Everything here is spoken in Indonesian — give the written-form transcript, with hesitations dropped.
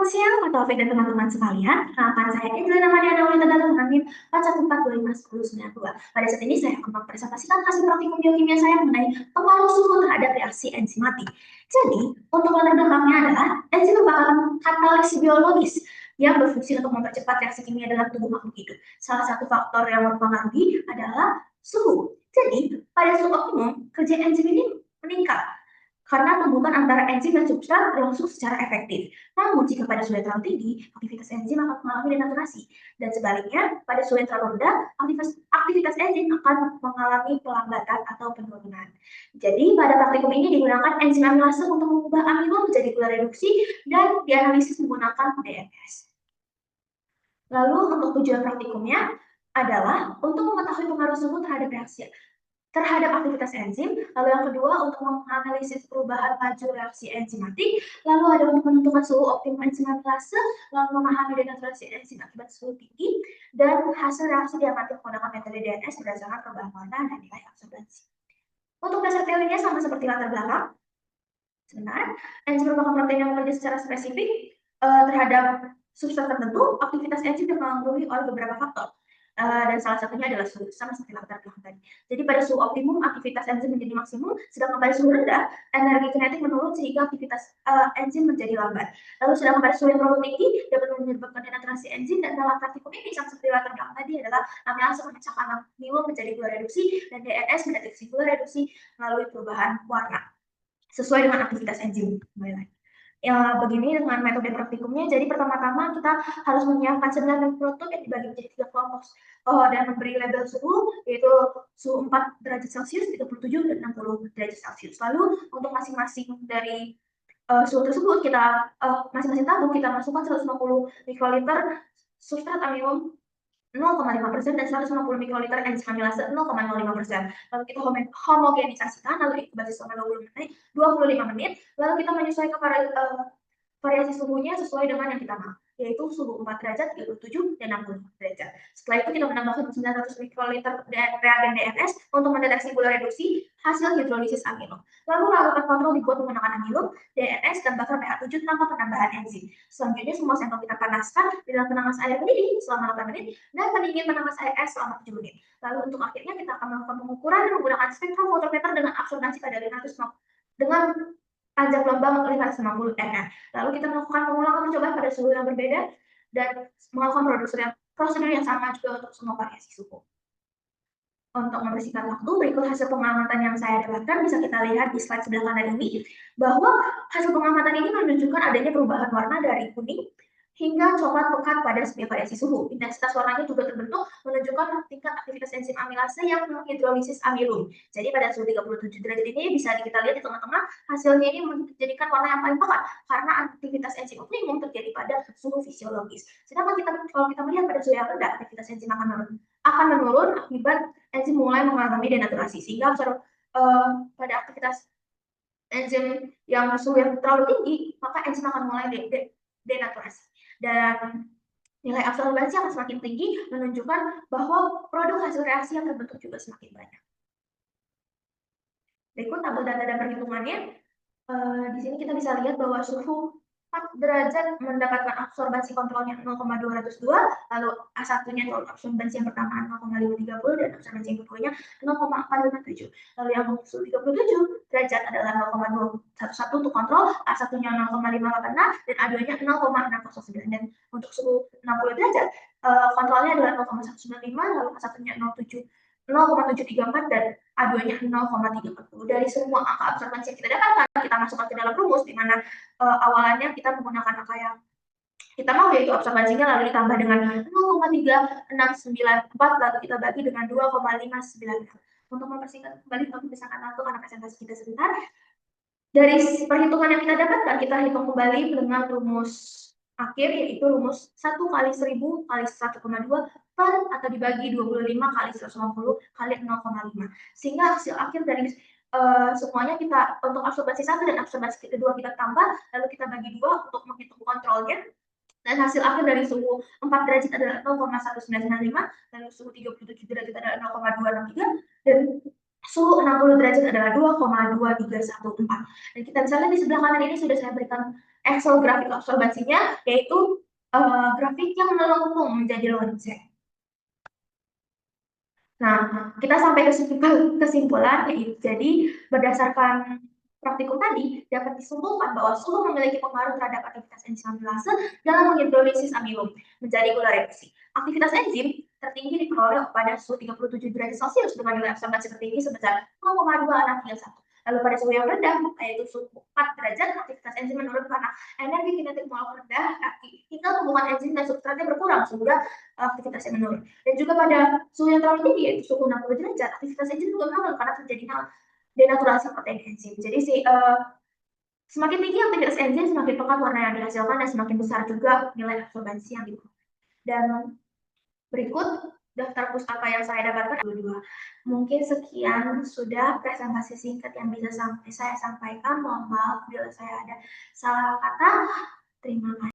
Selamat siang, Pak Taufik dan teman-teman sekalian. Kenalkan saya Angelina Mariana Aulita dalam Angin 41425192. Pada saat ini saya akan mempresentasikan hasil praktikum biokimia saya mengenai pengaruh suhu terhadap reaksi enzimatik. Jadi, untuk latar belakangnya adalah enzim merupakan katalis biologis yang berfungsi untuk mempercepat reaksi kimia dalam tubuh makhluk hidup. Salah satu faktor yang mempengaruhi adalah suhu. Jadi, pada suhu optimum, kerja enzim ini meningkat karena hubungan antara enzim dan substrat berlangsung secara efektif. Namun, jika pada suhu yang terlalu tinggi, aktivitas enzim akan mengalami denaturasi. Dan sebaliknya, pada suhu yang terlalu rendah, aktivitas enzim akan mengalami pelambatan atau penurunan. Jadi, pada praktikum ini digunakan enzim amilase untuk mengubah amilum menjadi gula reduksi dan dianalisis menggunakan DNS. Lalu, untuk tujuan praktikumnya adalah untuk mengetahui pengaruh suhu terhadap aktivitas enzim, lalu yang kedua untuk menganalisis perubahan laju reaksi enzimatik, lalu ada untuk menentukan suhu optimum enzim amilase, lalu memahami denaturasi enzim akibat suhu tinggi, dan hasil reaksi diamati menggunakan metode DNS berdasarkan perubahan warna dan nilai absorbansi. Untuk dasar teorinya sama seperti latar belakang. Sebenarnya, enzim merupakan protein yang bekerja secara spesifik terhadap substrat tertentu. Aktivitas enzim dipengaruhi oleh beberapa faktor. Dan salah satunya adalah suhu, sama seperti latar belakang tadi. Jadi pada suhu optimum aktivitas enzim menjadi maksimum, sedangkan pada suhu rendah energi kinetik menurun sehingga aktivitas enzim menjadi lambat. Lalu sedangkan pada suhu yang terlalu tinggi dapat menyebabkan denaturasi enzim, dan dalam praktikum ini sama seperti latar belakang tadi adalah amilase memecahkan amilum menjadi gula reduksi dan DNS mendeteksi gula reduksi melalui perubahan warna sesuai dengan aktivitas enzim. Ya, begini dengan metode praktikumnya. Jadi pertama-tama kita harus menyiapkan 9 mikrotob yang dibagi menjadi 3 kelompok dan memberi label suhu, yaitu suhu 4 derajat Celcius, 37 dan 60 derajat Celcius. Lalu untuk masing-masing dari suhu tersebut kita masing-masing tabung kita masukkan 150 mikroliter substrat amilum 0,5% dan 150 mikroliter enzim amilase 0,05%. Lalu kita homogenisasikan, lalu inkubasi selama 25 menit, lalu kita menyesuaikan variasi suhunya sesuai dengan yang kita mau, yaitu suhu 4 derajat, 37, dan 60 derajat. Setelah itu kita menambahkan 900 mikroliter reagen DNS untuk mendeteksi gula reduksi hasil hidrolisis amilum. Lalu lakukan kontrol dibuat menggunakan amilum, DNS, dan bakar pH 7 tanpa penambahan enzim. Selanjutnya semua sampel kita panaskan di dalam penanas air mendidih selama 8 menit dan pendingin penanas air es selama 7 menit. Lalu untuk akhirnya kita akan melakukan pengukuran menggunakan spektrofotometer dengan absorbansi pada 550 dengan panjang gelombang 550 nm. Lalu kita melakukan pengulangan percobaan pada suhu yang berbeda dan melakukan prosedur yang sama juga untuk semua variasi suhu. Untuk membersihkan waktu, berikut hasil pengamatan yang saya dapatkan, bisa kita lihat di slide sebelah kanan ini, bahwa hasil pengamatan ini menunjukkan adanya perubahan warna dari kuning hingga coklat pekat pada setiap variasi suhu. Intensitas warnanya juga terbentuk menunjukkan tingkat aktivitas enzim amilase yang menghidrolisis amilum. Jadi pada suhu 37 derajat ini bisa kita lihat di tengah-tengah, hasilnya ini menjadikan warna yang paling pekat karena aktivitas enzim optimum terjadi pada suhu fisiologis. Sedangkan kalau kita melihat pada suhu yang rendah, aktivitas enzim akan menurun akibat enzim mulai mengalami denaturasi, sehingga pada aktivitas enzim yang suhu yang terlalu tinggi, maka enzim akan mulai denaturasi. Dan nilai absorbansi akan semakin tinggi, menunjukkan bahwa produk hasil reaksi yang terbentuk juga semakin banyak. Berikut tabel data dan perhitungannya. Di sini kita bisa lihat bahwa suhu 4 derajat mendapatkan absorbansi kontrolnya 0,202, lalu A1-nya atau absorbansi yang pertama 0,530 dan absorbansi yang keduanya 0,457. Lalu yang suhu 37 derajat adalah 0,211 untuk kontrol, A1-nya 0,586 dan A2-nya 0,609. Dan untuk suhu 60 derajat kontrolnya adalah 0,195, lalu A1-nya 0,734 dan A2-nya 0,340. Dari semua angka absorbansi yang kita dapatkan, kita masukkan ke dalam rumus, di mana awalannya kita menggunakan angka yang kita mau, yaitu absorbansinya, lalu ditambah dengan 0,3694, lalu kita bagi dengan 2,59. Untuk mempersingkat kembali pemeriksaan waktu karena presentasi kita sebentar, dari perhitungan yang kita dapatkan, kita hitung kembali dengan rumus akhir, yaitu rumus 1 kali 1000 kali 1,2 per atau dibagi 25 kali 150 kali 0,5. Sehingga hasil akhir dari semuanya kita untuk absorbansi 1 dan absorbansi kedua kita tambah, lalu kita bagi 2 untuk menghitung kontrolnya. Dan hasil akhir dari suhu 4 derajat adalah 0,1995, lalu suhu 37 derajat adalah 0,263, dan suhu 60 derajat adalah 2,2314. Dan kita bisa lihat di sebelah kanan ini sudah saya berikan Excel grafik absorbansinya, yaitu grafik yang melengkung menjadi lonceng. Nah, kita sampai kesimpulan, yaitu jadi berdasarkan praktikum tadi dapat disimpulkan bahwa suhu memiliki pengaruh terhadap aktivitas enzim amilase dalam menghidrolisis amilum menjadi gula reduksi. Aktivitas enzim tertinggi diperoleh pada suhu 37 derajat Celcius dengan nilai absorbansi tertinggi sebesar 0,2631. Lalu pada suhu yang rendah, yaitu suhu 4 derajat, aktivitas enzim menurun karena energi kinetik molekul rendah, hingga tumbuhan enzim dan substratnya berkurang sehingga aktivitasnya menurun. Dan juga pada suhu yang terlalu tinggi, yaitu suhu 60 derajat, aktivitas enzim juga menurun karena terjadinya denaturasi protein enzim. Jadi semakin tinggi aktivitas enzim, semakin pekat warna yang dihasilkan dan semakin besar juga nilai absorbansi yang diperoleh. Dan berikut daftar pustaka yang saya dapatkan 22. Mungkin sekian sudah presentasi singkat yang bisa saya sampaikan. Mohon maaf bila saya ada salah kata. Terima kasih.